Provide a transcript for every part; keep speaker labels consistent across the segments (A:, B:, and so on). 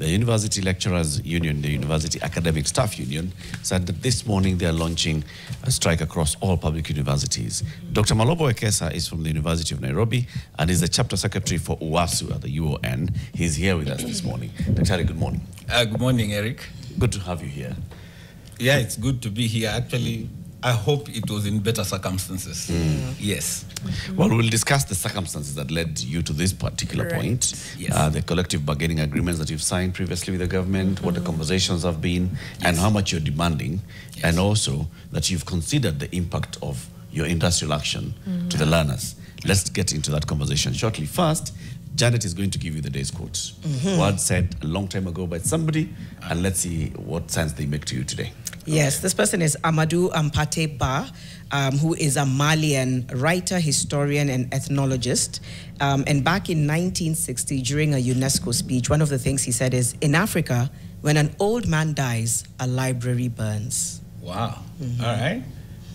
A: the University Lecturers Union, the University Academic Staff Union, said that this morning they are launching a strike across all public universities. Dr. Maloba Wekesa is from the University of Nairobi and is the chapter secretary for UASU at the UON. He's here with us this morning. Secretary, good morning.
B: Good morning, Eric.
A: Good to have you here.
B: Yeah, it's good to be here. Actually, I hope it was in better circumstances. Yes.
A: Well, we'll discuss the circumstances that led you to this particular point.
B: Yes.
A: The collective bargaining agreements that you've signed previously with the government, what the conversations have been, and how much you're demanding, and also that you've considered the impact of your industrial action to the learners. Let's get into that conversation shortly. First, Janet is going to give you the day's quote. Words said a long time ago by somebody, and let's see what sense they make to you today.
C: Yes, this person is Amadou Ampate Ba, who is a Malian writer, historian, and ethnologist. And back in 1960, during a UNESCO speech, one of the things he said is, in Africa, when an old man dies, a library burns.
B: Wow. All right.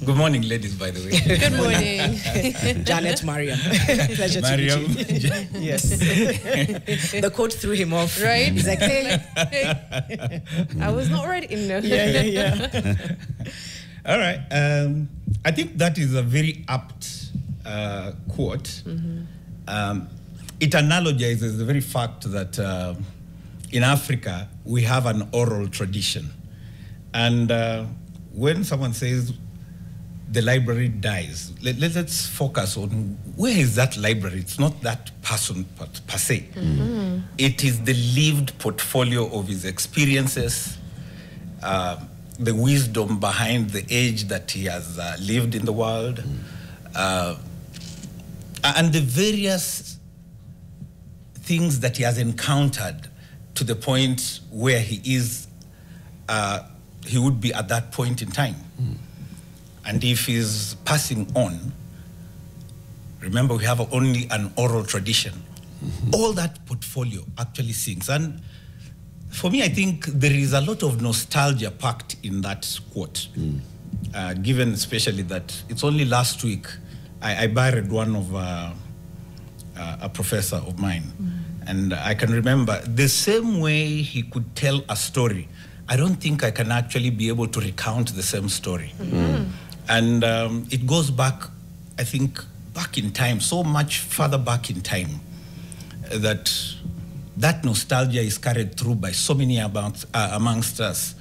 B: Good morning, ladies, by the way.
D: Good morning.
C: Janet Mariam. Pleasure
B: Mariam.
C: to meet you. Yes. The quote threw him off.
D: Right?
C: He's like, hey.
D: I was not ready. No.
C: Yeah.
B: All right. I think that is a very apt quote. It analogizes the very fact that in Africa, we have an oral tradition. And when someone says the library dies, let's focus on where is that library? It's not that person per se. It is the lived portfolio of his experiences, the wisdom behind the age that he has lived in the world, and the various things that he has encountered to the point where he is, he would be at that point in time. And if he's passing on, remember we have only an oral tradition. All that portfolio actually sings. And for me, I think there is a lot of nostalgia packed in that quote, given especially that it's only last week I buried one of a professor of mine. And I can remember the same way he could tell a story, I don't think I can actually be able to recount the same story. And it goes back, I think, back in time, so much further back in time, that nostalgia is carried through by so many amongst us.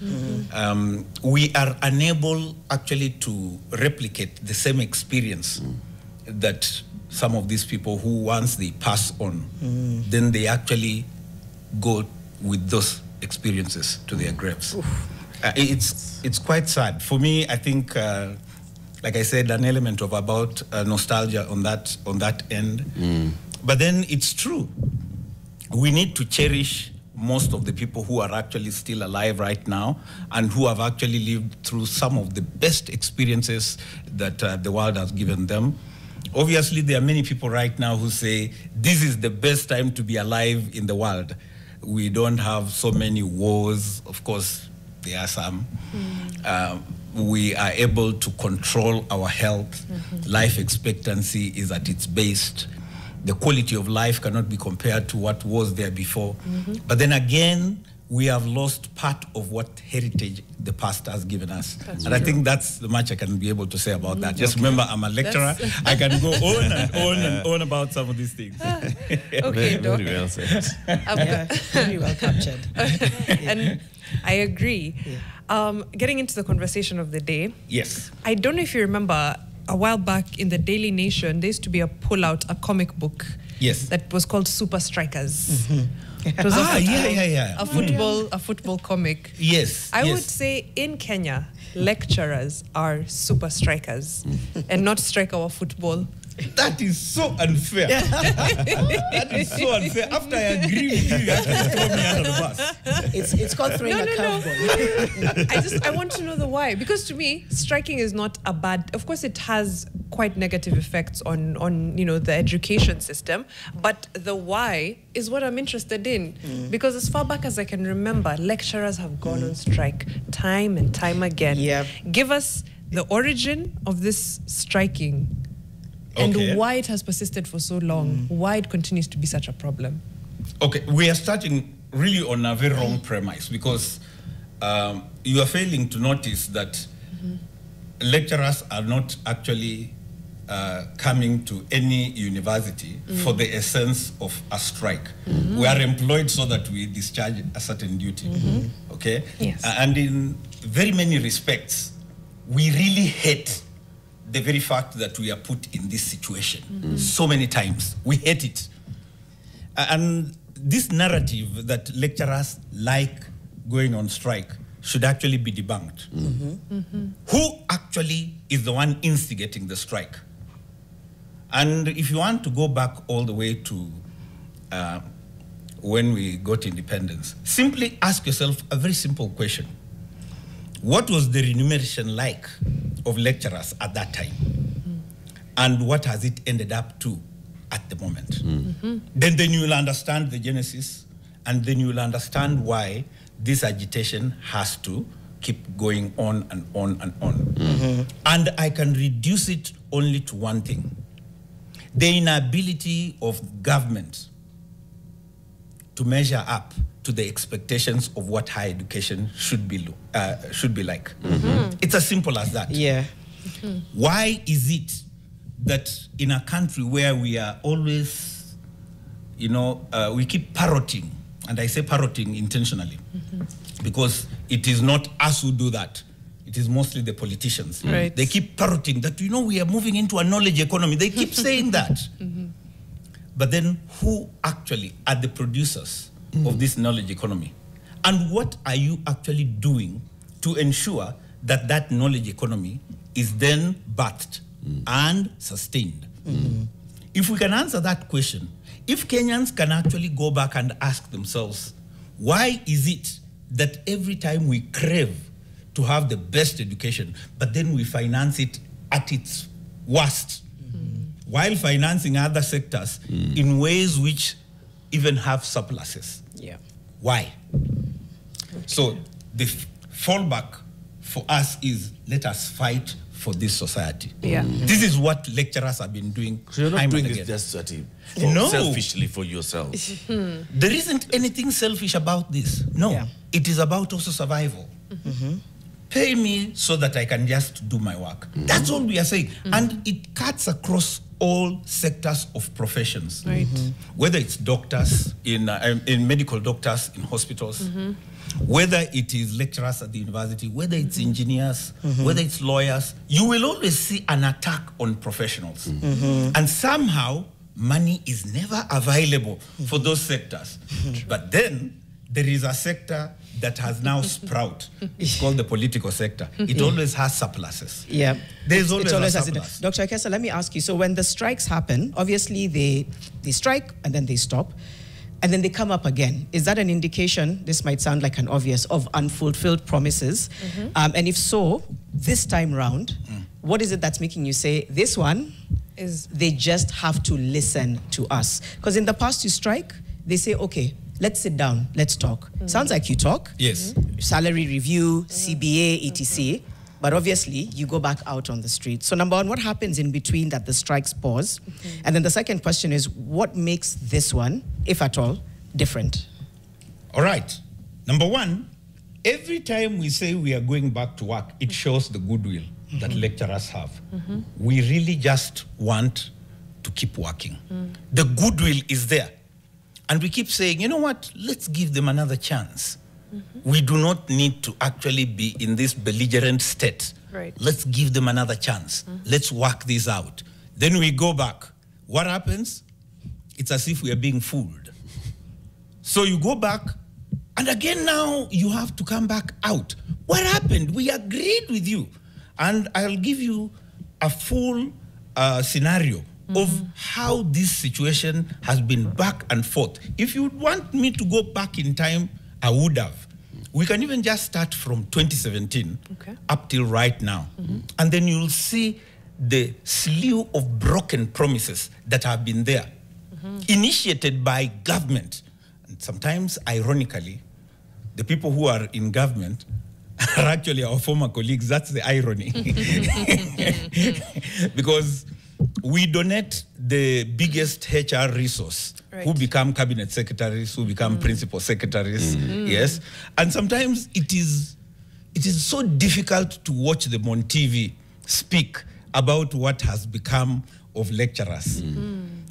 B: We are unable actually to replicate the same experience that some of these people who once they pass on, then they actually go with those experiences to their graves. It's quite sad. For me, I think, like I said, an element of about nostalgia on that end. But then it's true. We need to cherish most of the people who are actually still alive right now and who have actually lived through some of the best experiences that the world has given them. Obviously, there are many people right now who say, this is the best time to be alive in the world. We don't have so many wars. Of course, there are some. We are able to control our health. Life expectancy is at its best. The quality of life cannot be compared to what was there before. But then again, we have lost part of what heritage the past has given us. That's I think that's the much I can be able to say about that. Just remember, I'm a lecturer. I can go on and on and on about some of these things.
D: Okay, Doc.
A: Very well said.
C: Very well captured.
D: And I agree. Getting into the conversation of the day.
B: Yes.
D: I don't know if you remember, a while back in the Daily Nation, there used to be a comic book.
B: Yes.
D: That was called Super Strikers. It was a football comic.
B: Yes.
D: I would say in Kenya, lecturers are super strikers and not strike our football.
B: That is so unfair. That is so unfair. After I agree with you, you have to throw me under the bus.
C: It's called throwing a curveball.
D: I want to know the why. Because to me, striking is not a bad... Of course, it has quite negative effects on the education system. But the why is what I'm interested in. Because as far back as I can remember, lecturers have gone on strike time and time again.
C: Yep.
D: Give us the origin of this striking. And why it has persisted for so long, why it continues to be such a problem.
B: Okay, we are starting really on a very wrong premise, because you are failing to notice that lecturers are not actually coming to any university for the essence of a strike. We are employed so that we discharge a certain duty. Okay?
D: Yes.
B: And in very many respects, we really hate the very fact that we are put in this situation so many times. We hate it. And this narrative that lecturers like going on strike should actually be debunked. Who actually is the one instigating the strike? And if you want to go back all the way to when we got independence, simply ask yourself a very simple question. What was the remuneration like of lecturers at that time? And what has it ended up to at the moment? Then you will understand the genesis, and then you will understand why this agitation has to keep going on and on and on. And I can reduce it only to one thing: the inability of government to measure up to the expectations of what higher education should be like. It's as simple as that.
C: Yeah.
B: Why is it that in a country where we are always, we keep parroting, and I say parroting intentionally, because it is not us who do that. It is mostly the politicians.
D: Right.
B: They keep parroting that, we are moving into a knowledge economy. They keep saying that. But then who actually are the producers of this knowledge economy? And what are you actually doing to ensure that that knowledge economy is then birthed and sustained? If we can answer that question, if Kenyans can actually go back and ask themselves, why is it that every time we crave to have the best education, but then we finance it at its worst, while financing other sectors in ways which even have surpluses?
C: Yeah.
B: Why? So the fallback for us is, let us fight for this society. This is what lecturers have been doing.
A: So you're not
B: time
A: doing
B: and
A: this
B: again.
A: just selfishly for yourself.
B: There isn't anything selfish about this. No.
C: Yeah.
B: It is about also survival. Pay me so that I can just do my work. That's all we are saying. And it cuts across all sectors of professions.
D: Right.
B: Whether it's doctors, in medical doctors in hospitals, whether it is lecturers at the university, whether it's engineers, whether it's lawyers, you will always see an attack on professionals. And somehow, money is never available for those sectors. But then, there is a sector that has now sprouted. It's called the political sector. It always has surpluses.
C: Yeah.
B: There's always a
C: has
B: surplus.
C: Dr. Wekesa, let me ask you, so when the strikes happen, obviously they strike and then they stop, and then they come up again. Is that an indication, this might sound like an obvious, of unfulfilled promises? And if so, this time round, what is it that's making you say, this one, they just have to listen to us? Because in the past you strike, they say, okay, let's sit down, let's talk. Sounds like you talk.
B: Yes.
C: Salary review, CBA, etc. But obviously, you go back out on the street. So number one, what happens in between that the strikes pause? And then the second question is, what makes this one, if at all, different?
B: All right. Number one, every time we say we are going back to work, it shows the goodwill that lecturers have. We really just want to keep working. The goodwill is there. And we keep saying, you know what, let's give them another chance. We do not need to actually be in this belligerent state.
D: Right.
B: Let's give them another chance. Let's work this out. Then we go back. What happens? It's as if we are being fooled. So you go back, and again now you have to come back out. What happened? We agreed with you. And I'll give you a full scenario of how this situation has been back and forth. If you want me to go back in time, I would have. We can even just start from 2017 up till right now. And then you'll see the slew of broken promises that have been there, initiated by government. And sometimes, ironically, the people who are in government are actually our former colleagues. That's the irony. Because we donate the biggest HR resource, who become cabinet secretaries, who become principal secretaries, yes. And sometimes it is so difficult to watch them on TV speak about what has become of lecturers.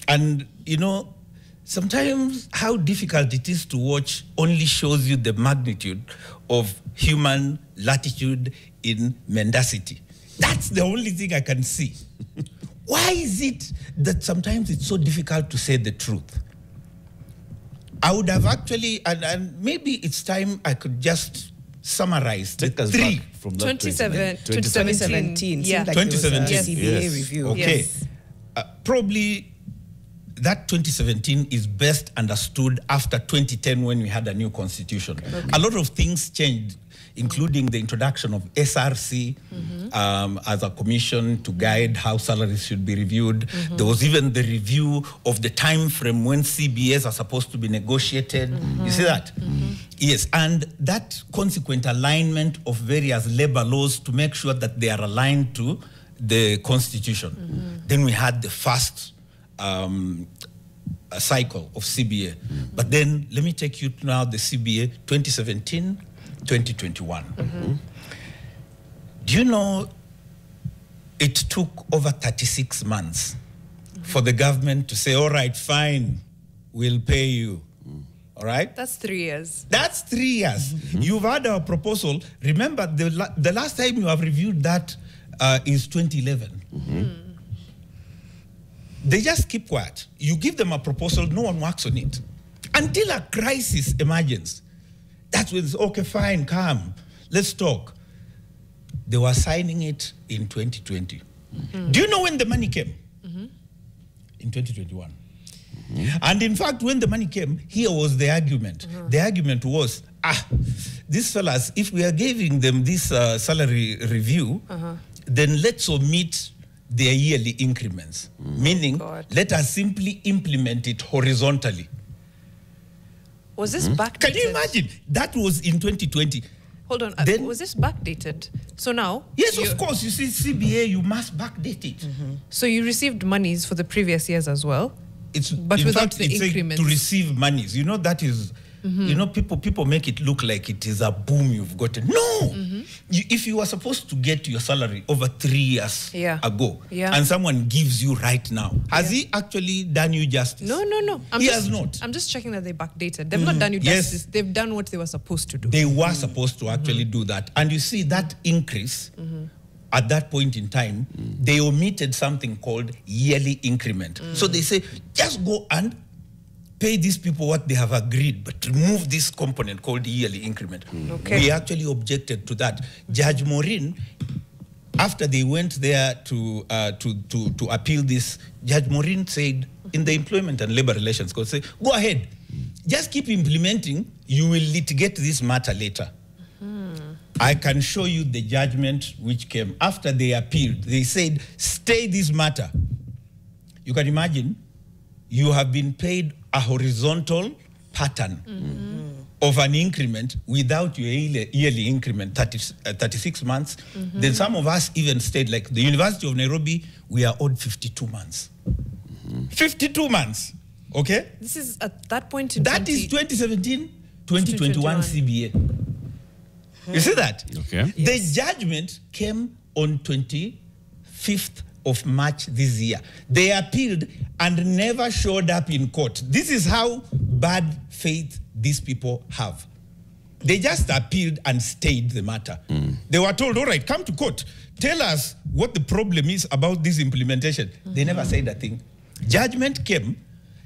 B: And, you know, sometimes how difficult it is to watch only shows you the magnitude of human latitude in mendacity. That's the only thing I can see. Why is it that sometimes it's so difficult to say the truth? I would have actually, and maybe it's time I could just summarize the three.
A: From that
C: 2017.
D: Yeah.
C: Seemed like
B: 2017.
C: There was a CBA review.
B: Okay.
D: Yes.
B: Probably that 2017 is best understood after 2010 when we had a new constitution. A lot of things changed, including the introduction of SRC as a commission to guide how salaries should be reviewed. There was even the review of the time frame when CBAs are supposed to be negotiated. You see that? Yes, and that consequent alignment of various labor laws to make sure that they are aligned to the constitution. Then we had the first cycle of CBA. But then let me take you to now the CBA 2017, 2021. Do you know it took over 36 months for the government to say, all right, fine, we'll pay you. All right?
D: That's 3 years.
B: That's 3 years. You've had our proposal. Remember, the last time you have reviewed that is 2011. They just keep quiet. You give them a proposal, no one works on it. Until a crisis emerges. That's when it's, okay, fine, come, let's talk. They were signing it in 2020. Do you know when the money came? In 2021. And in fact, when the money came, here was the argument. The argument was, these fellas, if we are giving them this salary review, then let's omit their yearly increments. Meaning, let us simply implement it horizontally.
D: Was this backdated?
B: Can you imagine? That was in 2020.
D: Hold on.
B: Then,
D: was this backdated? So now?
B: Yes, of course. You see, CBA, you must backdate it.
D: So you received monies for the previous years as well?
B: But
D: without
B: fact,
D: the increments.
B: To receive monies. You know, that is, you know, people make it look like it is a boom you've gotten. No! If you were supposed to get your salary over 3 years ago, and someone gives you right now, has he actually done you justice?
D: No.
B: He has not.
D: I'm just checking that they backdated. They've not done you justice. They've done what they were supposed to do.
B: They were supposed to actually do that. And you see that increase, at that point in time, they omitted something called yearly increment. So they say, just go and pay these people what they have agreed, but remove this component called yearly increment. We actually objected to that. Judge Maureen, after they went there to appeal this, Judge Maureen said, in the Employment and Labor Relations Code, say, go ahead, just keep implementing, you will litigate this matter later. I can show you the judgment which came after they appealed. They said, stay this matter. You can imagine, you have been paid a horizontal pattern of an increment without your yearly increment, 36 months. Then some of us even stayed, like the University of Nairobi, we are owed 52 months. 52 months, okay?
D: This is at that point in
B: That is 2017, 2021 CBA. You see that?
A: Okay.
B: The judgment came on 25th of March this year. They appealed and never showed up in court. This is how bad faith these people have. They just appealed and stayed the matter. They were told, all right, come to court. Tell us what the problem is about this implementation. They never said a thing. Judgment came.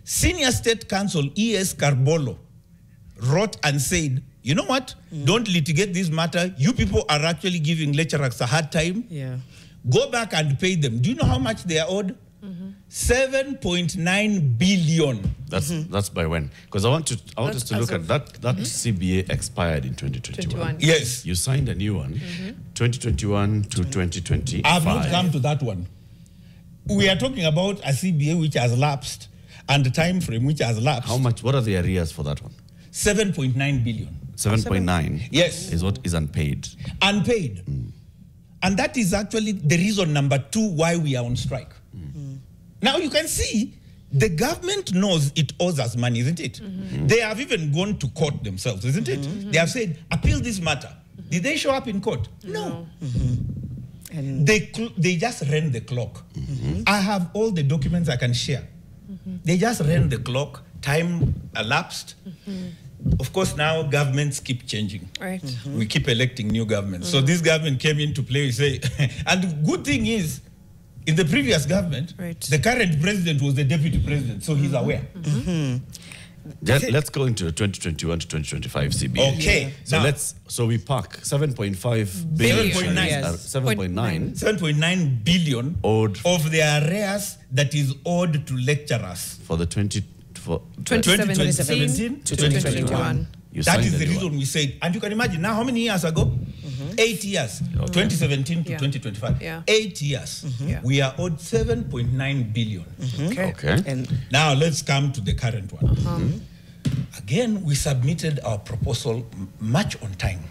B: Senior State Counsel E.S. Carbolo wrote and said, you know what? Don't litigate this matter. You people are actually giving lecturers a hard time. Go back and pay them. Do you know how much they are owed? 7.9 billion.
A: That's by when? Because I want us to look at that. That CBA expired in 2021.
B: Yes.
A: You signed a new one, 2021 to 2025.
B: I have not come to that one. We are talking about a CBA which has lapsed and the time frame which has lapsed.
A: How much? What are the arrears for that one?
B: 7.9 billion.
A: 7.9.
B: Yes.
A: Is what is unpaid.
B: Unpaid. And that is actually the reason number 2 why we are on strike. Now you can see the government knows it owes us money, isn't it? They have even gone to court themselves, isn't it? They have said, appeal this matter. Did they show up in court? No. And they just ran the clock. I have all the documents I can share. They just ran the clock, time elapsed. Of course, now governments keep changing.
D: Right.
B: We keep electing new governments. So this government came into play, we say, and the good thing is, in the previous government, the current president was the deputy president, so he's aware.
A: Let's go into the 2021 to 2025 CBA.
B: Okay.
A: So so we park 7.5 billion.
B: 7.9 billion
A: owed
B: of the arrears that is owed to lecturers
A: for the
D: 2017 to 2021.
B: That is the reason we said, and you can imagine now how many years ago? 8 years. 2017 to 2025. 8 years. We are owed 7.9 billion.
A: Okay.
C: And
B: now let's come to the current one. Again, we submitted our proposal much on time.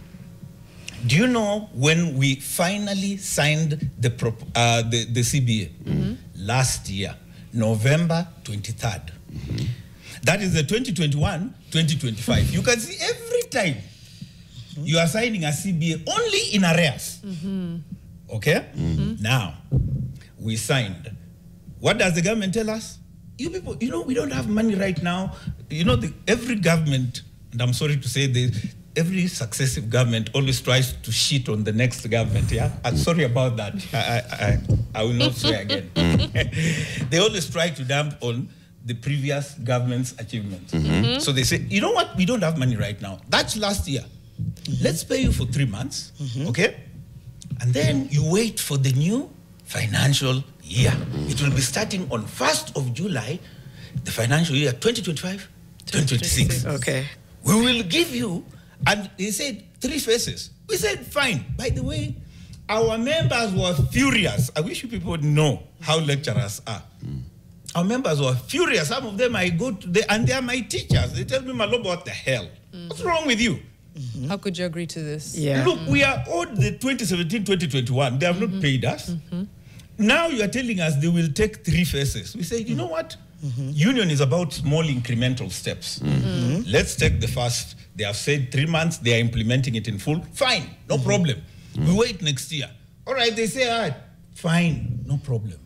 B: Do you know when we finally signed the CBA? Last year, November 23rd. That is the 2021-2025. You can see every time you are signing a CBA only in arrears. Okay? Now, we signed. What does the government tell us? You people, you know, we don't have money right now. You know, every government, and I'm sorry to say this, every successive government always tries to shit on the next government, yeah? I'm sorry about that. I will not swear again. They always try to dump on the previous government's achievements. So they say, you know what? We don't have money right now. That's last year. Let's pay you for 3 months, okay? And then you wait for the new financial year. It will be starting on 1st of July, the financial year 2025-2026.
C: okay.
B: We will give you, and they said 3 phases. We said, fine. By the way, our members were furious. I wish you people would know how lecturers are. Our members were furious. Some of them I go to, and they are my teachers. They tell me, Maloba, what the hell? What's wrong with you?
D: How could you agree to this?
C: Yeah.
B: Look, we are owed the 2017-2021. They have not paid us. Now you are telling us they will take 3 phases. We say, you know what? Union is about small incremental steps. Let's take the first. They have said 3 months. They are implementing it in full. Fine, no problem. We wait next year. All right, they say, all right, fine, no problem.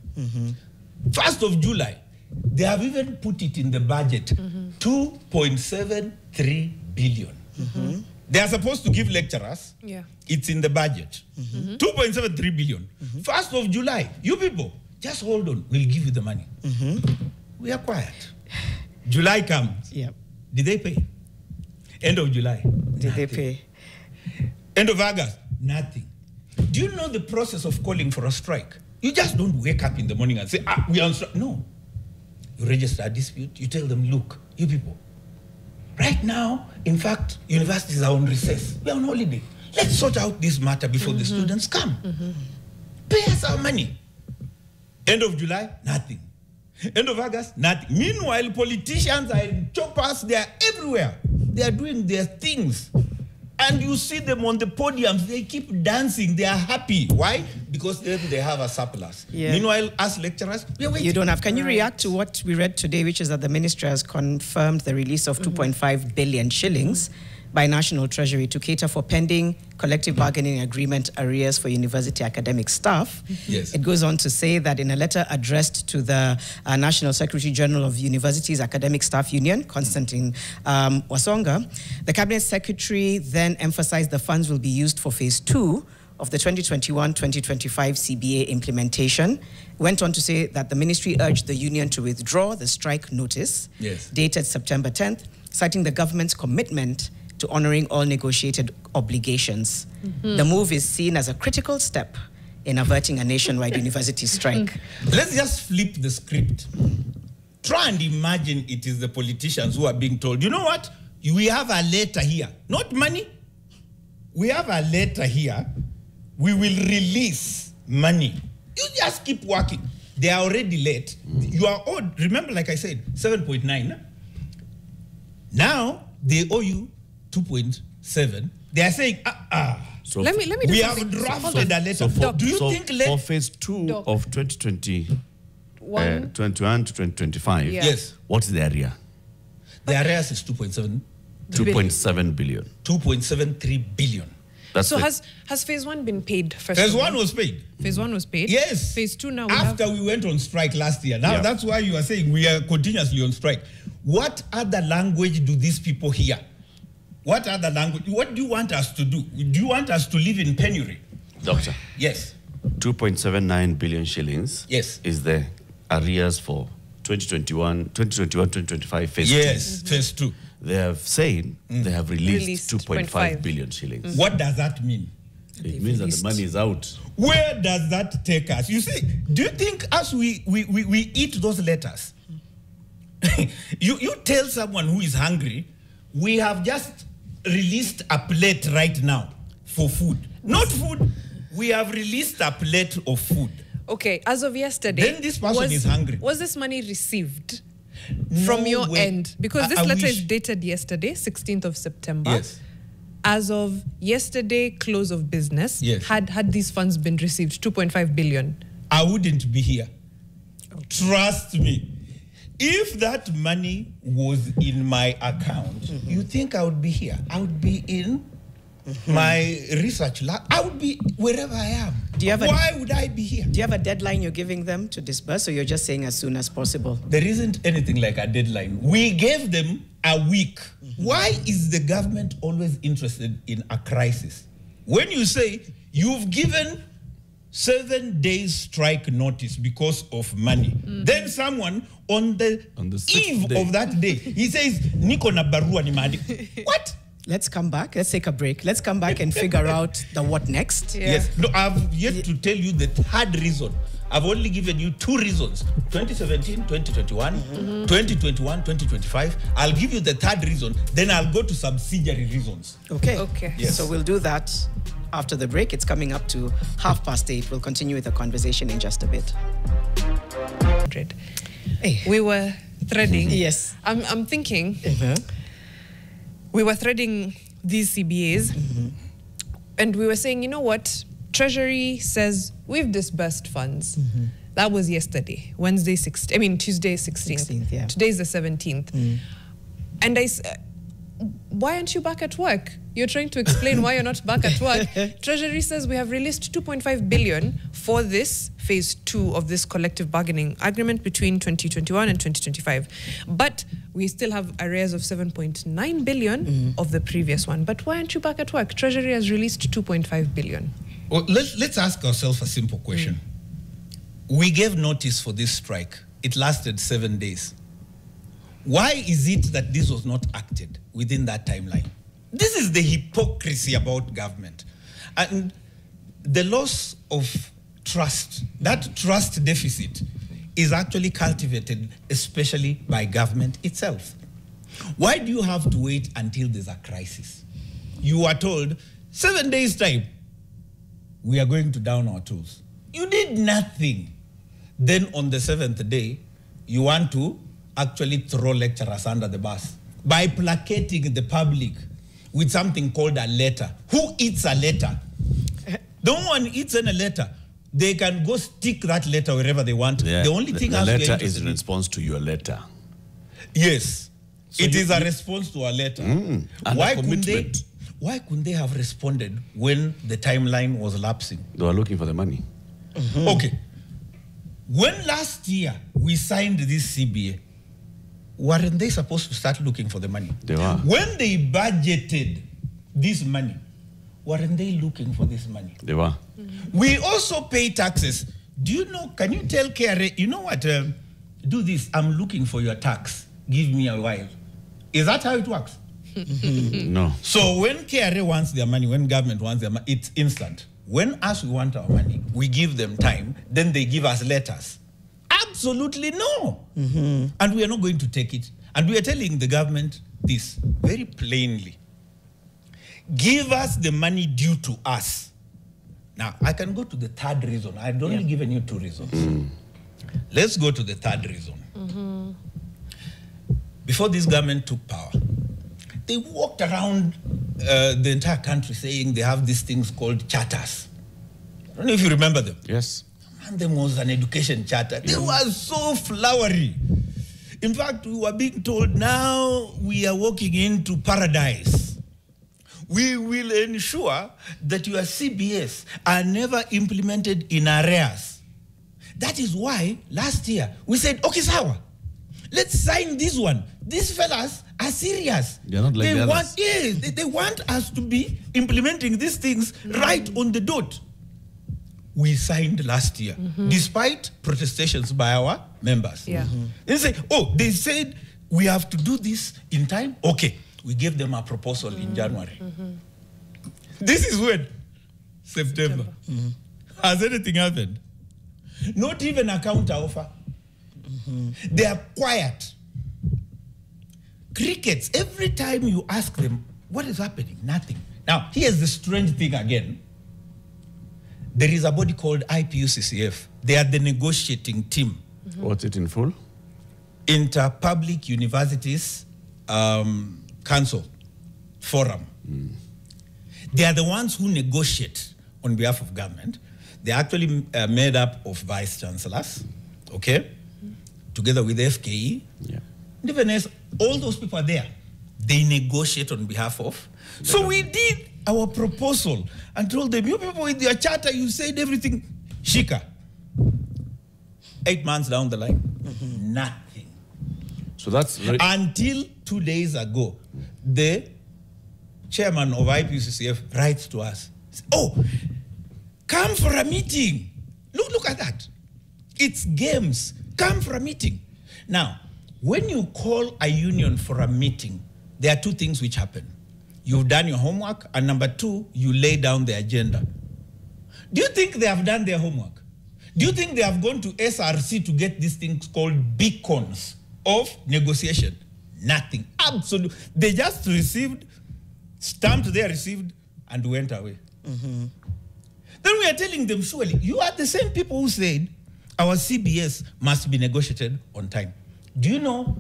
B: 1st of July, they have even put it in the budget, 2.73 billion. They are supposed to give lecturers. It's in the budget. 2.73 billion. 1st of July, you people, just hold on. We'll give you the money. We are quiet. July comes.
C: Yeah.
B: Did they pay? End of July.
C: Did they pay?
B: End of August. Nothing. Do you know the process of calling for a strike? You just don't wake up in the morning and say, we are on strike. No. You register a dispute. You tell them, look, you people, right now, in fact, universities are on recess. We are on holiday. Let's sort out this matter before the students come. Pay us our money. End of July, nothing. End of August, nothing. Meanwhile, politicians are choppers. They are everywhere. They are doing their things. And you see them on the podiums. They keep dancing. They are happy. Why? Because they have a surplus. Yeah. Meanwhile, as lecturers, we are waiting.
C: You don't have. Can you react to what we read today, which is that the ministry has confirmed the release of 2.5 billion shillings by National Treasury to cater for pending collective bargaining agreement arrears for university academic staff.
B: Yes.
C: It goes on to say that in a letter addressed to the National Secretary General of Universities Academic Staff Union, Constantine Wasonga, the Cabinet Secretary then emphasized the funds will be used for phase 2 of the 2021-2025 CBA implementation. Went on to say that the ministry urged the union to withdraw the strike notice dated September 10th, citing the government's commitment to honoring all negotiated obligations. The move is seen as a critical step in averting a nationwide university strike.
B: Let's just flip the script. Try and imagine it is the politicians who are being told, you know what? We have a letter here. Not money. We have a letter here. We will release money. You just keep working. They are already late. You are owed, remember, like I said, 7.9. Now, they owe you 2.7. They are saying,
A: So
D: let me
B: we have drafted a letter.
A: So
B: do you think
A: for phase 2 of 2020, 21 to 2025.
D: Yeah.
B: Yes.
A: What's the area?
B: The arrears is 2.7,
A: 2.7 billion.
B: 2.73 billion.
A: That's
D: So
A: the-
D: has phase one been paid first?
B: Phase
D: of all?
B: one was paid.
D: Phase one was paid.
B: Yes.
D: Phase two now. We
B: After
D: have,
B: we went on strike last year. Now
A: Yeah.
B: that's why you are saying we are continuously on strike. What other language do these people hear? What other language? What do you want us to do? Do you want us to live in penury?
A: Doctor,
B: Yes.
A: 2.79 billion shillings
B: Yes.
A: is the arrears for 2021-2025 phase
B: Yes. Phase two.
A: two. They have said they have released
D: Released
A: 2.5 billion shillings.
B: What does that mean?
A: It means that the money is out.
B: Where does that take us? You see, do you think as we eat those letters, you tell someone who is hungry, we have just released a plate right now for food. Not food, we have released a plate of food.
D: okay, as of yesterday,
B: Then this person is hungry.
D: Was this money received
B: No
D: from your
B: way.
D: end? Because this
B: I
D: letter
B: wish.
D: is dated yesterday, 16th of September.
B: Yes.
D: As of yesterday, close of business,
B: Yes.
D: had these funds been received, 2.5 billion.
B: I wouldn't be here. Trust me. If that money was in my account, you think I would be here? I would be in my research lab. I would be wherever I am.
C: Do you have
B: Why would I be here?
C: Do you have a deadline you're giving them to disperse, or you're just saying as soon as possible?
B: There isn't anything like a deadline. We gave them a week. Why is the government always interested in a crisis? When you say you've given 7 days strike notice because of money, then someone on the
A: sixth
B: eve
A: day.
B: of that day, he says, Niko na barua ni maandiko." What?
C: Let's come back. Let's take a break. Let's come back and figure out the what next.
D: Yeah.
B: Yes. No, I've yet to tell you the third reason. I've only given you 2 reasons. 2017, 2021, 2021, 2025. I'll give you the third reason, then I'll go to subsidiary reasons.
C: Okay.
D: Okay.
B: Yes.
C: So we'll do that after the break. It's coming up to 8:30. We'll continue with the conversation in just a bit. Hey.
D: We were threading.
C: Yes.
D: I'm thinking we were threading these CBAs and we were saying, you know what? Treasury says we've disbursed funds. That was yesterday, Tuesday 16th.
C: 16th, yeah.
D: Today's the 17th. And I said, why aren't you back at work? You're trying to explain why you're not back at work. Treasury says we have released 2.5 billion for this phase 2 of this collective bargaining agreement between 2021 and 2025. But we still have arrears of 7.9 billion of the previous one. But why aren't you back at work? Treasury has released 2.5 billion.
B: Well, let's ask ourselves a simple question. We gave notice for this strike. It lasted 7 days. Why is it that this was not acted within that timeline? This is the hypocrisy about government. And the loss of trust, that trust deficit is actually cultivated especially by government itself. Why do you have to wait until there's a crisis? You are told 7 days time, we are going to down our tools. You did nothing. Then on the 7th day, you want to actually throw lecturers under the bus by placating the public with something called a letter. Who eats a letter? No one eats any letter. They can go stick that letter wherever they want.
A: Yeah,
B: The only thing
A: the
B: else we are
A: letter
B: interested
A: is in
B: in-
A: response to your letter.
B: Yes.
A: So
B: It
A: you-
B: is a response to a letter.
A: And
B: Why
A: a
B: couldn't they?
A: commitment.
B: Why couldn't they have responded when the timeline was lapsing?
A: They were looking for the money.
B: Okay. When last year we signed this CBA, weren't they supposed to start looking for the money?
A: They were.
B: When they budgeted this money, weren't they looking for this money?
A: They were.
B: We also pay taxes. Do you know, can you tell KRA, you know what, do this, I'm looking for your tax. Give me a while. Is that how it works?
A: No.
B: So when KRA wants their money, when government wants their money, it's instant. When us, we want our money, we give them time, then they give us letters. Absolutely no. And we are not going to take it. And we are telling the government this very plainly. Give us the money due to us. Now, I can go to the third reason. I've only given you 2 reasons. Let's go to the third reason. Before this government took power, they walked around the entire country saying they have these things called charters. I don't know if you remember them.
A: Yes.
B: And there was an education charter. They were so flowery. In fact, we were being told now we are walking into paradise. We will ensure that your CBS are never implemented in arrears. That is why last year we said, okay, Sawa, let's sign this one. These fellas are serious.
A: They're not like
B: they
A: the
B: want,
A: others.
B: yeah, they want us to be implementing these things right on the dot. We signed last year, despite protestations by our members.
D: Yeah.
B: They say, oh, they said we have to do this in time. Okay, we gave them a proposal in January. This is when? September. Has anything happened? Not even a counter offer. They are quiet. Crickets, every time you ask them, what is happening? Nothing. Now, here's the strange thing again. There is a body called IPUCCF. They are the negotiating team.
A: What's it in full?
B: Inter-Public Universities Council Forum. They are the ones who negotiate on behalf of government. They're actually made up of vice chancellors, okay, together with the FKE.
A: Yeah.
B: Even as all those people are there, they negotiate on behalf of. So we did our proposal and told them, you people with your charter, you said everything. Shika. 8 months down the line, nothing.
A: So that's very,
B: Until 2 days ago, the chairman of IPUCCF writes to us, oh, come for a meeting. Look at that. It's games. Come for a meeting. Now, when you call a union for a meeting, there are two things which happen. You've done your homework, and number two, you lay down the agenda. Do you think they have done their homework? Do you think they have gone to SRC to get these things called beacons of negotiation? Nothing. Absolutely. They just received, stamped they received, and went away. Then we are telling them, surely, you are the same people who said our CBS must be negotiated on time. Do you know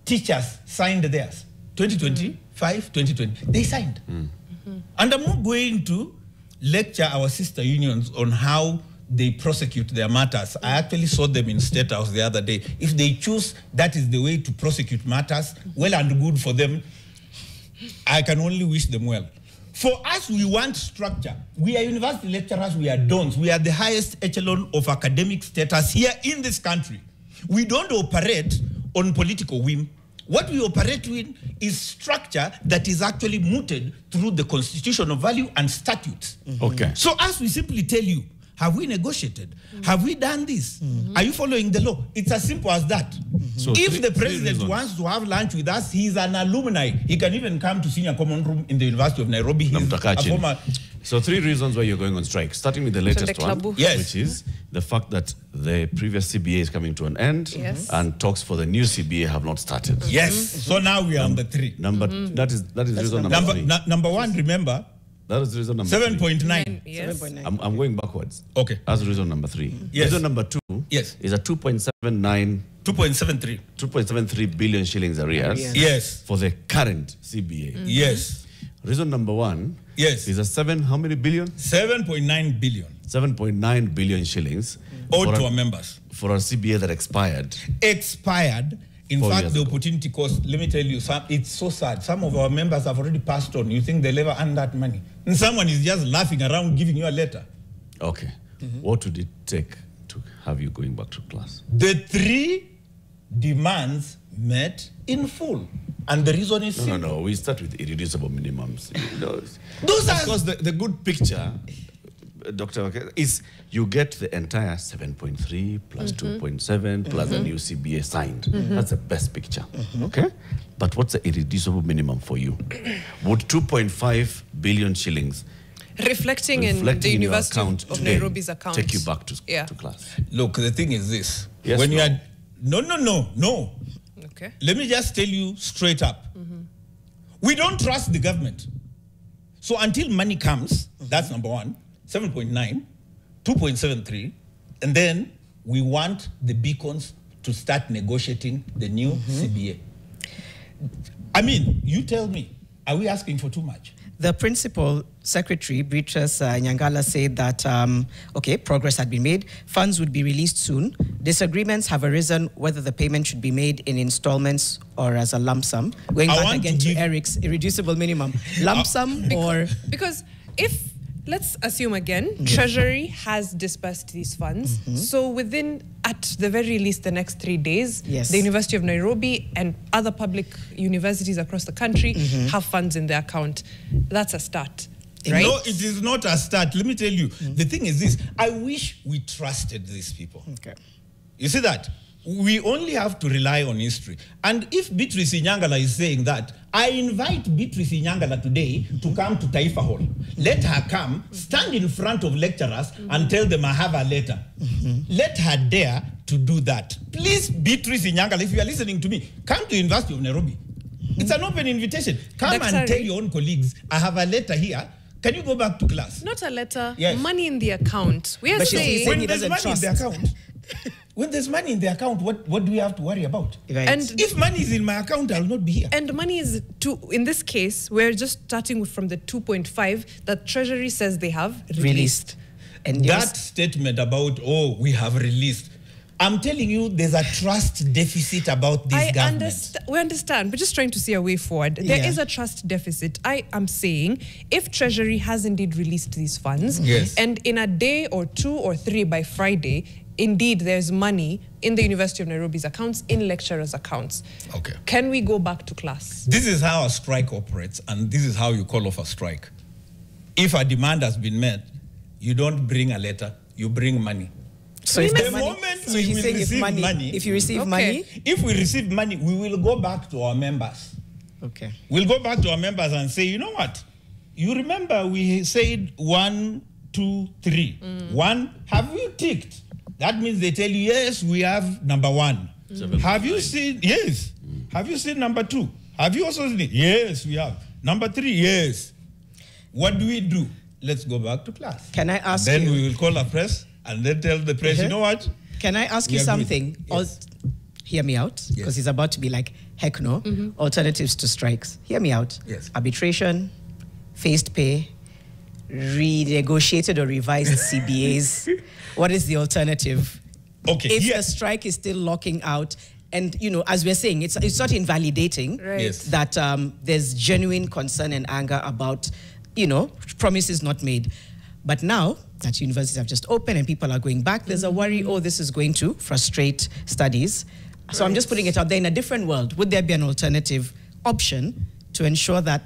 B: teachers signed theirs? 2025, 2020. They signed. And I'm not going to lecture our sister unions on how they prosecute their matters. I actually saw them in State House the other day. If they choose that is the way to prosecute matters, well and good for them. I can only wish them well. For us, we want structure. We are university lecturers, we are dons. We are the highest echelon of academic status here in this country. We don't operate on political whim. What we operate with is structure that is actually mooted through the constitutional value and statutes.
A: okay.
B: So as we simply tell you, have we negotiated? Have we done this? Are you following the law? It's as simple as that.
A: So
B: if the
A: three
B: president
A: reasons.
B: wants to have lunch with us, he's an alumni. He can even come to senior common room in the University of Nairobi. He's a
A: Namtakachi.
B: former...
A: So 3 reasons why you're going on strike. Starting with the latest one,
D: Klabu.
B: Yes.
A: which is the fact that the previous CBA is coming to an end,
D: Yes.
A: and talks for the new CBA have not started.
B: Yes. So now we are on the 3.
A: That is reason number 3.
B: Number 1, remember,
A: That is reason number 3.
B: 7.9.
D: Yes.
C: 7.9.
A: I'm going backwards.
B: Okay.
A: That's reason number 3.
B: Yes.
A: Reason number 2
B: Yes.
A: is a
B: 2.73.
A: 2.73 billion shillings arrears
C: Yes.
B: Yes.
A: for the current CBA.
B: Yes.
A: Reason number 1
B: Yes.
A: is a how many billion?
B: 7.9 billion
A: 7.9 billion shillings
B: owed
A: for
B: to
A: a-
B: our members.
A: for a CBA that expired.
B: Expired. In
A: 4
B: fact,
A: years
B: the
A: ago.
B: opportunity cost, let me tell you, it's so sad. Some of our members have already passed on. You think they'll ever earn that money? And someone is just laughing around giving you a letter.
A: Okay. What would it take to have you going back to class?
B: The 3 demands met in full. And the reason is
A: No. We start with irreducible minimums.
B: Those
A: Of
B: are...
A: course, the good picture, Dr. Wekesa, is you get the entire 7.3 plus 2.7 plus the new CBA signed. That's the best picture. Okay? But what's the irreducible minimum for you? Would 2.5 billion shillings
D: Reflecting in the
A: reflecting in your
D: University
A: account
D: of
A: today
D: Nairobi's account.
A: take you back to
D: Yeah.
A: class?
B: Look, the thing is this.
A: Yes,
B: when
A: no.
B: you are... No.
D: Okay.
B: Let me just tell you straight up. We don't trust the government. So until money comes, that's number 1, 7.9, 2.73, and then we want the beacons to start negotiating the new CBA. I mean, you tell me, are we asking for too much?
C: the principal secretary, Beatrice Nyangala, said that, okay, progress had been made. Funds would be released soon. Disagreements have arisen whether the payment should be made in installments or as a lump sum. Going back again to Eric's irreducible minimum. Lump sum or...
D: Because if, let's assume again, Treasury has disbursed these funds. So within, at the very least, the next 3 days, the University of Nairobi and other public universities across the country have funds in their account. That's a start. Right?
B: No, it is not a start. Let me tell you. The thing is this. I wish we trusted these people.
C: Okay.
B: You see that? We only have to rely on history. And if Beatrice Nyangala is saying that, I invite Beatrice Nyangala today to come to Taifa Hall. Let her come, stand in front of lecturers and tell them I have a letter. Let her dare to do that. Please, Beatrice Nyangala, if you are listening to me, come to University of Nairobi. It's an open invitation. Come and tell your own colleagues, I have a letter here. Can you go back to class?
D: Not a letter,
B: Yes.
D: money in the account. We are
C: But
D: saying...
B: When there's money in the account, when there's money in the account, what do we have to worry about?
C: Right.
D: And
B: If money is in my account, I'll not be here.
D: And money is, in this case, we're just starting from the 2.5 that Treasury says they have released.
C: And
B: That statement about, oh, we have released, I'm telling you, there's a trust deficit about this government.
D: We understand. We're just trying to see a way forward. There is a trust deficit. I am saying if Treasury has indeed released these funds, and in a day or 2 or 3 by Friday, indeed there's money in the University of Nairobi's accounts, in lecturers' accounts.
B: Okay.
D: Can we go back to class?
B: This is how a strike operates, and this is how you call off a strike. If a demand has been met, you don't bring a letter, you bring money.
C: So if
B: the moment we will receive money,
C: if you receive money,
B: if we receive money, we will go back to our members.
C: okay.
B: We'll go back to our members and say, you know what? You remember we said 1, 2, 3. 1, have you ticked? That means they tell you, yes, we have number 1. Have you seen? Yes. Have you seen number 2? Have you also seen it? Yes, we have. Number 3, yes. What do? Let's go back to class.
C: Can I ask
B: then
C: you?
B: Then we will call a press and then tell the press, you know what?
C: Can I ask you something?
B: Yes.
C: Hear me out, because he's about to be like, heck no. Alternatives to strikes. Hear me out.
B: Yes.
C: Arbitration, phased pay, renegotiated or revised CBAs. What is the alternative?
B: Okay.
C: If the strike is still locking out, and you know, as we're saying, it's not invalidating that there's genuine concern and anger about, you know, promises not made. But now that universities have just opened and people are going back, there's a worry, oh, this is going to frustrate studies. So I'm just putting it out there. In a different world, would there be an alternative option to ensure that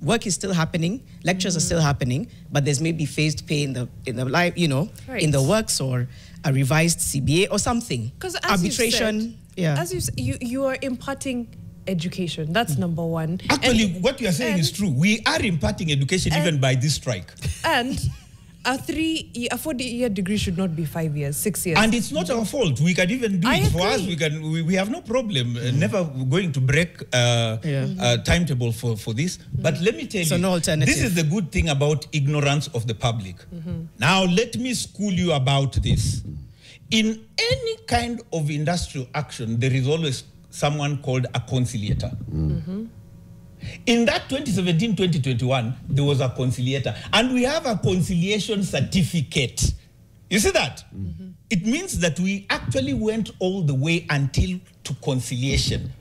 C: work is still happening, lectures are still happening, but there's maybe phased pay in the life, you know, in the works, or a revised CBA or something?
D: Because
C: arbitration,
D: as you said, you are imparting education. That's number 1.
B: Actually, what you are saying is true. We are imparting education even by this strike.
D: And a 4-year degree should not be 5 years, 6 years.
B: And it's not our fault. We can even do it. For us, we have no problem. Never going to break timetable for this. But let me tell you,
C: no alternative.
B: This is the good thing about ignorance of the public. Now, let me school you about this. In any kind of industrial action, there is always someone called a conciliator. In that 2017-2021, there was a conciliator. And we have a conciliation certificate. You see that? It means that we actually went all the way until to conciliation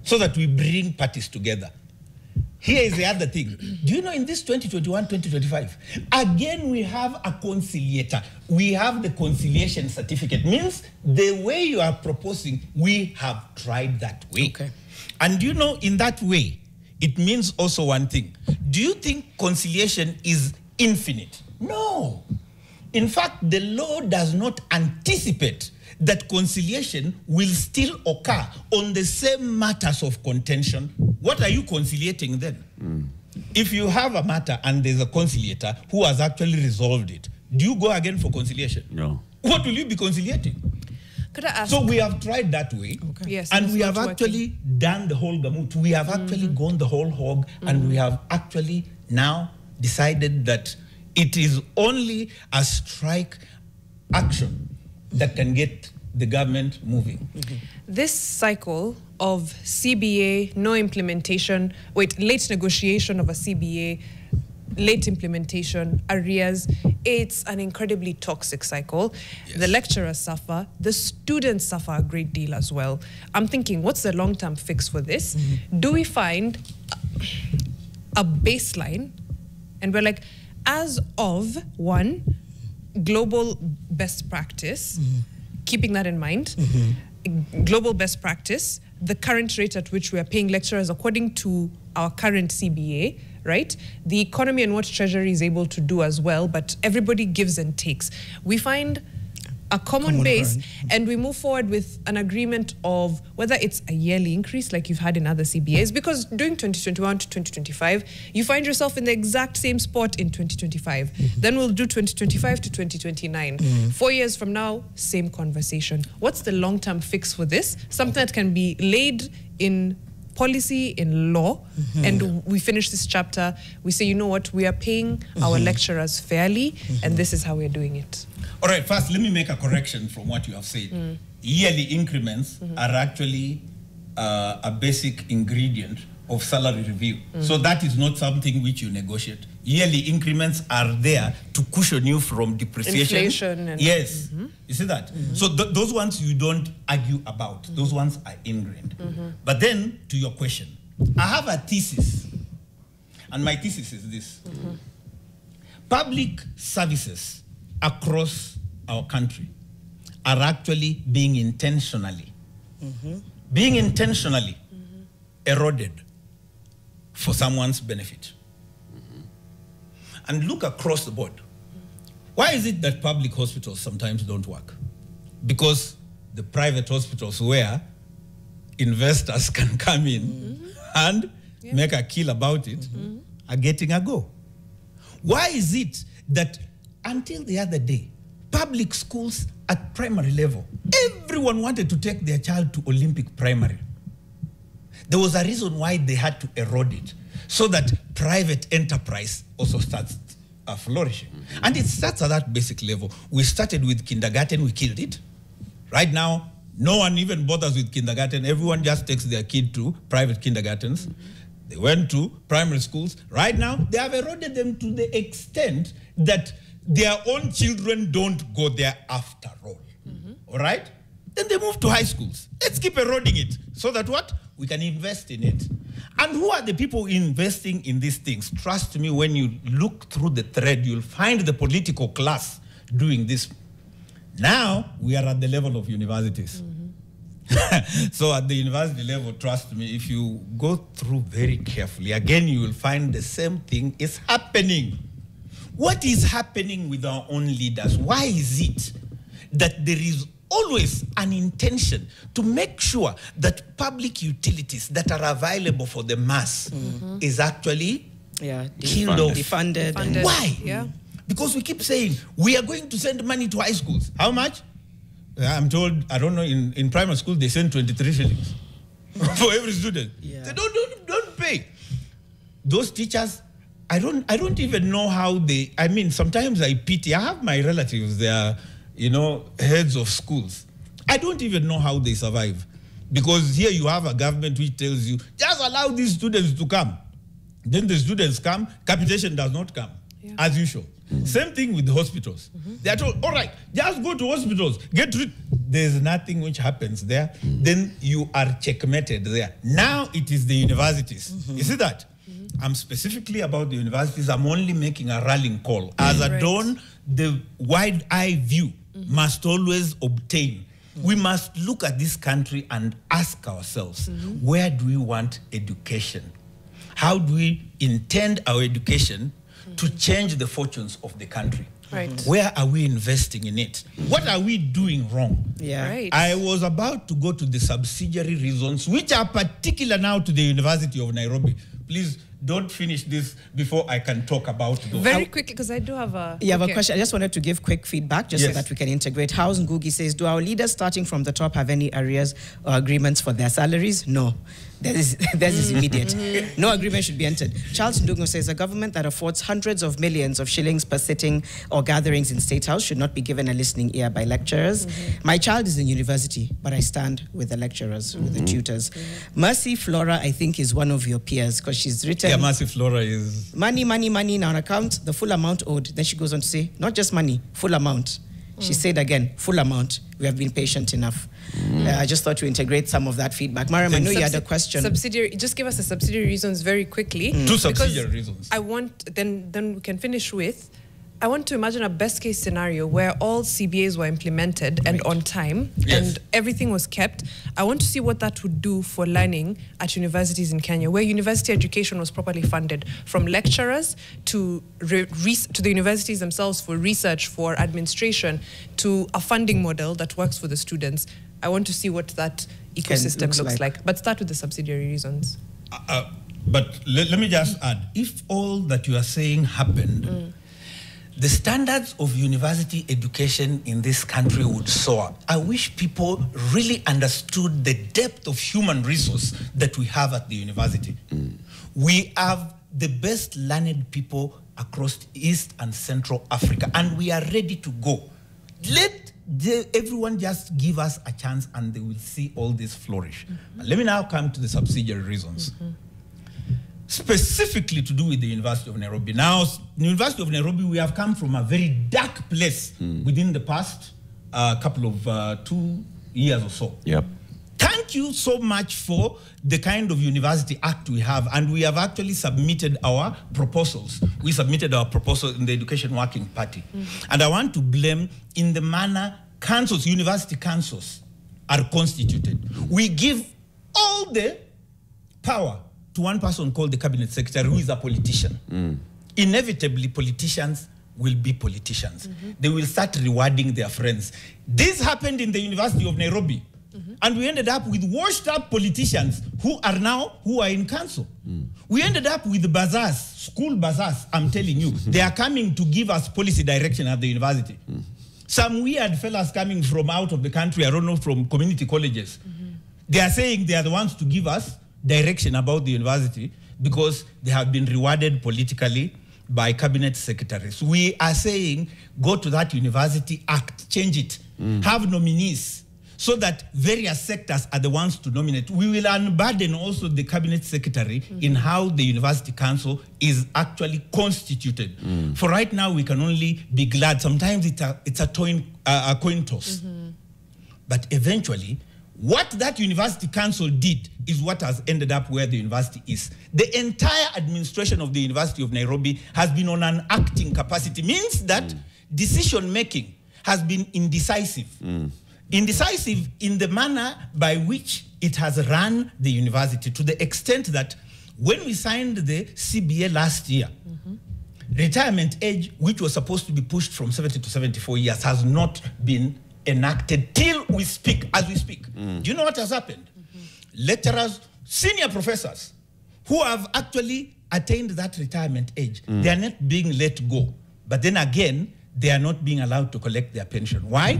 B: so that we bring parties together. Here is the other thing. Do you know in this 2021-2025, again we have a conciliator. We have the conciliation certificate. Means the way you are proposing, we have tried that way.
C: Okay.
B: And do you know in that way, it means also one thing. Do you think conciliation is infinite? No. In fact, the law does not anticipate that conciliation will still occur on the same matters of contention. What are you conciliating then? If you have a matter and there's a conciliator who has actually resolved it, do you go again for conciliation?
A: No.
B: What will you be conciliating?
D: Could I ask?
B: So we have tried that way.
D: Okay. Yes,
B: and we have actually done the whole gamut. We have actually gone the whole hog, and we have actually now decided that it is only a strike action that can get the government moving.
D: This cycle of CBA, no implementation, late negotiation of a CBA, late implementation, arrears. It's an incredibly toxic cycle.
B: Yes.
D: The lecturers suffer, the students suffer a great deal as well. I'm thinking, what's the long-term fix for this? Do we find a baseline? And we're like, as of one, global best practice, keeping that in mind, global best practice, the current rate at which we are paying lecturers according to our current CBA, right? The economy and what Treasury is able to do as well, but everybody gives and takes. We find a common base and we move forward with an agreement of whether it's a yearly increase like you've had in other CBAs, because during 2021 to 2025, you find yourself in the exact same spot in 2025. Then we'll do 2025 to 2029. 4 years from now, same conversation. What's the long-term fix for this? Something that can be laid in policy, in law, and we finish this chapter, we say, you know what, we are paying our lecturers fairly, and this is how we're doing it.
B: All right, first, let me make a correction from what you have said. Yearly increments are actually a basic ingredient of salary review. So that is not something which you negotiate. Yearly increments are there to cushion you from depreciation.
D: Inflation. And
B: yes. You see that? So those ones you don't argue about. Those ones are ingrained. But then, to your question, I have a thesis. And my thesis is this. Public services across our country are actually being intentionally eroded for someone's benefit. And look across the board. Why is it that public hospitals sometimes don't work? Because the private hospitals where investors can come in and make a kill about it are getting a go. Why is it that until the other day, public schools at primary level, everyone wanted to take their child to Olympic primary? There was a reason why they had to erode it, so that private enterprise also starts flourishing. And it starts at that basic level. We started with kindergarten, we killed it. Right now, no one even bothers with kindergarten. Everyone just takes their kid to private kindergartens. They went to primary schools. Right now, they have eroded them to the extent that their own children don't go there after all. All right? Then they move to high schools. Let's keep eroding it so that what? We can invest in it. And who are the people investing in these things? Trust me, when you look through the thread, you'll find the political class doing this. Now, we are at the level of universities. So at the university level, trust me, if you go through very carefully, again, you will find the same thing is happening. What is happening with our own leaders? Why is it that there is always an intention to make sure that public utilities that are available for the mass is actually killed off?
C: Defunded.
B: Why?
D: Yeah.
B: Because we keep saying, we are going to send money to high schools. How much? I'm told, I don't know, in primary school, they send 23 shillings for every student. They don't pay. Those teachers, I don't even know how they, I mean, sometimes I pity. I have my relatives, they are, you know, heads of schools. I don't even know how they survive. Because here you have a government which tells you, just allow these students to come. Then the students come, capitation does not come, as usual. Same thing with the hospitals. They are told, all right, just go to hospitals, get rid. There's nothing which happens there. Then you are checkmated there. Now it is the universities. You see that? I'm specifically about the universities. I'm only making a rallying call. As a dawn, the wide-eye view must always obtain. We must look at this country and ask ourselves, where do we want education? How do we intend our education to change the fortunes of the country? Where are we investing in it? What are we doing wrong? I was about to go to the subsidiary reasons, which are particular now to the University of Nairobi. Please don't finish this before I can talk about those.
D: Very quickly, because I do have a...
C: You have a question. I just wanted to give quick feedback just so that we can integrate. House Ngugi says, do our leaders starting from the top have any arrears or agreements for their salaries? No. That is immediate. No agreement should be entered. Charles Ndungu says a government that affords hundreds of millions of shillings per sitting or gatherings in State House should not be given a listening ear by lecturers. My child is in university, but I stand with the lecturers, with the tutors. Mercy Flora, I think, is one of your peers because she's written...
B: Yeah, Mercy Flora is...
C: Money, money, money in our account, the full amount owed. Then she goes on to say, not just money, full amount. She said again, full amount. We have been patient enough. I just thought to integrate some of that feedback. Mariam, I know you had a question.
D: Subsidiary, just give us the subsidiary reasons very quickly.
B: 2 subsidiary reasons.
D: I want, then we can finish with, I want to imagine a best case scenario where all CBAs were implemented and on time and everything was kept. I want to see what that would do for learning at universities in Kenya, where university education was properly funded, from lecturers to the universities themselves for research, for administration, to a funding model that works for the students. I want to see what that ecosystem looks like. But start with the subsidiary reasons.
B: But let me just add, if all that you are saying happened, the standards of university education in this country would soar. I wish people really understood the depth of human resource that we have at the university. We have the best learned people across East and Central Africa, and we are ready to go. Let everyone just give us a chance and they will see all this flourish. Let me now come to the subsidiary reasons. Specifically to do with the University of Nairobi. Now, the University of Nairobi, we have come from a very dark place within the past couple of 2 years or so.
A: Yep.
B: Thank you so much for the kind of University Act we have, and we have actually submitted our proposals. We submitted our proposal in the Education Working Party. And I want to blame in the manner councils, university councils are constituted. We give all the power to one person called the Cabinet Secretary, who is a politician. Inevitably, politicians will be politicians. They will start rewarding their friends. This happened in the University of Nairobi. And we ended up with washed up politicians who are in council. We ended up with bazaars, school bazaars, I'm telling you. They are coming to give us policy direction at the university. Some weird fellas coming from out of the country, I don't know, from community colleges. They are saying they are the ones to give us direction about the university because they have been rewarded politically by cabinet secretaries. We are saying, go to that University Act, change it, have nominees so that various sectors are the ones to nominate. We will unburden also the cabinet secretary in how the university council is actually constituted. For right now, we can only be glad. Sometimes it's a coin toss. But eventually, what that university council did is what has ended up where the university is. The entire administration of the University of Nairobi has been on an acting capacity. Means that decision-making has been indecisive. Indecisive in the manner by which it has run the university, to the extent that when we signed the CBA last year, retirement age, which was supposed to be pushed from 70 to 74 years, has not been enacted till we speak, as we speak. Do you know what has happened? Lecturers, senior professors, who have actually attained that retirement age, they are not being let go. But then again, they are not being allowed to collect their pension. Why?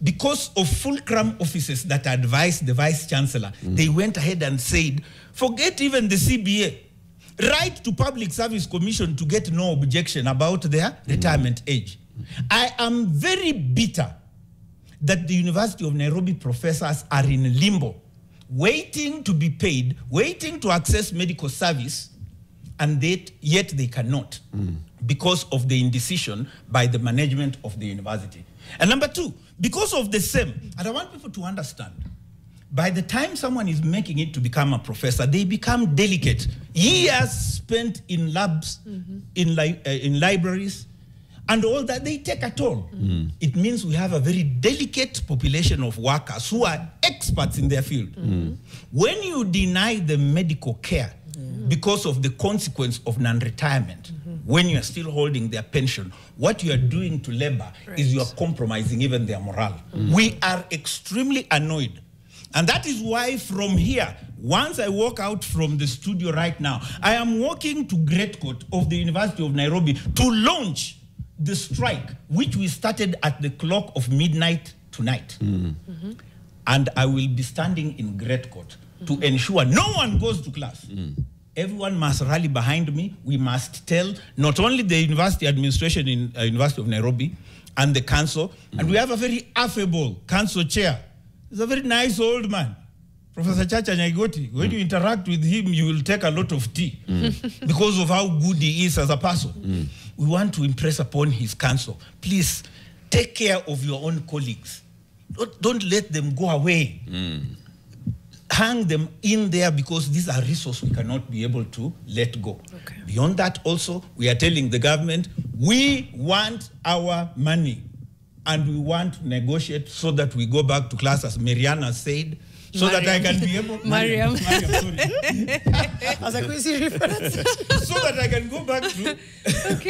B: Because of fulcrum offices that advised the vice chancellor, they went ahead and said, forget even the CBA. Write to Public Service Commission to get no objection about their retirement age. I am very bitter that the University of Nairobi professors are in limbo, waiting to be paid, waiting to access medical service, and yet they cannot because of the indecision by the management of the university. And number two, because of the same, and I want people to understand, by the time someone is making it to become a professor, they become delicate. Years spent in labs, in libraries, and all that, they take a toll. It means we have a very delicate population of workers who are experts in their field. When you deny them medical care because of the consequence of non-retirement, when you are still holding their pension, what you are doing to labor is you are compromising even their morale. We are extremely annoyed. And that is why from here, once I walk out from the studio right now, I am walking to Great Court of the University of Nairobi to launch the strike, which we started at the clock of midnight tonight. And I will be standing in Great Court to ensure no one goes to class. Everyone must rally behind me. We must tell not only the university administration in University of Nairobi and the council, and we have a very affable council chair. He's a very nice old man, Professor Chacha Nyaigoti. When you interact with him, you will take a lot of tea because of how good he is as a person. We want to impress upon his council. Please take care of your own colleagues. Don't let them go away. Hang them in there because these are resources we cannot be able to let go.
D: Okay.
B: Beyond that also, we are telling the government, we want our money and we want to negotiate so that we go back to class, as Mariana said, so that I can be able...
D: Mariam.
B: Sorry.
C: As a quizzy reference.
B: So that I can go back to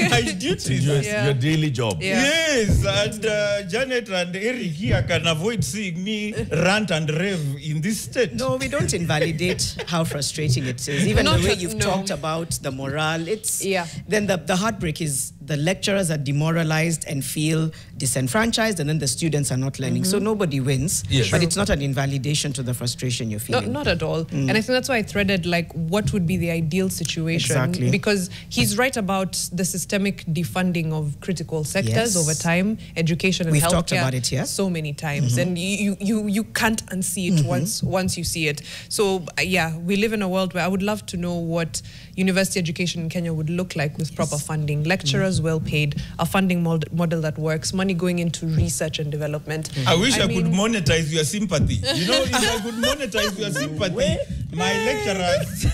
B: my duties.
A: Your daily job.
D: Yeah.
B: Yes, and Janet and Eric here can avoid seeing me rant and rave in this state.
C: No, we don't invalidate how frustrating it is. Even
D: Not
C: the way
D: at-
C: you've
D: no.
C: talked about the morale, it's...
D: Yeah.
C: Then the heartbreak is the lecturers are demoralized and feel disenfranchised, and then the students are not learning. So nobody wins,
B: Yes.
C: but
B: True.
C: it's not an invalidation to the frustration you're feeling.
D: Not at all. And I think that's why I threaded like what would be the ideal situation.
C: Exactly.
D: Because he's right about the systemic defunding of critical sectors
C: Yes.
D: over time, education and
C: We've
D: healthcare.
C: talked about it here.
D: So many times. And you can't unsee it once you see it. So yeah, we live in a world where I would love to know what university education in Kenya would look like with proper funding. Lecturers well paid, a funding model that works, money going into research and development.
B: I wish I could monetize your sympathy. You know, if I could monetize your sympathy, my lecturers,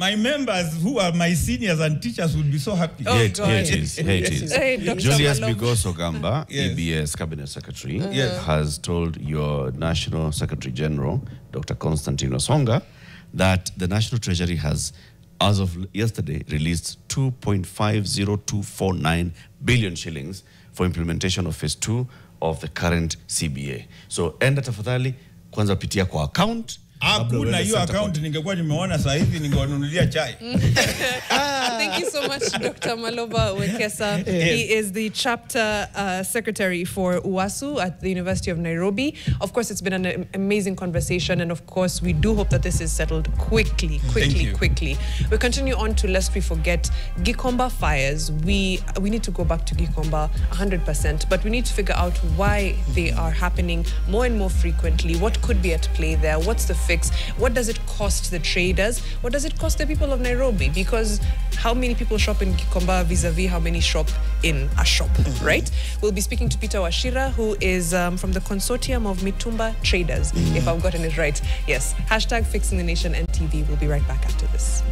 B: my members who are my seniors and teachers would be so happy.
D: Oh,
A: Here
D: God.
A: it is. Here it is.
D: Hey, Dr.
A: Julius
D: Maloba.
A: Bigoso Gamba,
B: Yes.
A: EBS Cabinet Secretary,
B: Yes.
A: has told your National Secretary General, Dr. Constantino Songa, that the National Treasury has, as of yesterday, released 2.50249 billion shillings for implementation of phase 2 of the current CBA. So, enda tafadhali, kwanza pitia kwa account.
B: Hakuna hiyo account ningekuwa nimeona saa hivi ningewanunulia chai.
D: Thank you so much, Dr. Maloba Wekesa. He is the chapter secretary for UASU at the University of Nairobi. Of course, it's been an amazing conversation, and of course, we do hope that this is settled quickly. We continue on to, lest we forget, Gikomba fires. We need to go back to Gikomba 100%, but we need to figure out why they are happening more and more frequently. What could be at play there? What's the fix? What does it cost the traders? What does it cost the people of Nairobi? Because how many people shop in Gikomba vis-a-vis how many shop in a shop, right? We'll be speaking to Peter Washira, who is from the consortium of Mitumba Traders, if I've gotten it right. Yes, hashtag Fixing the Nation NTV. We'll be right back after this.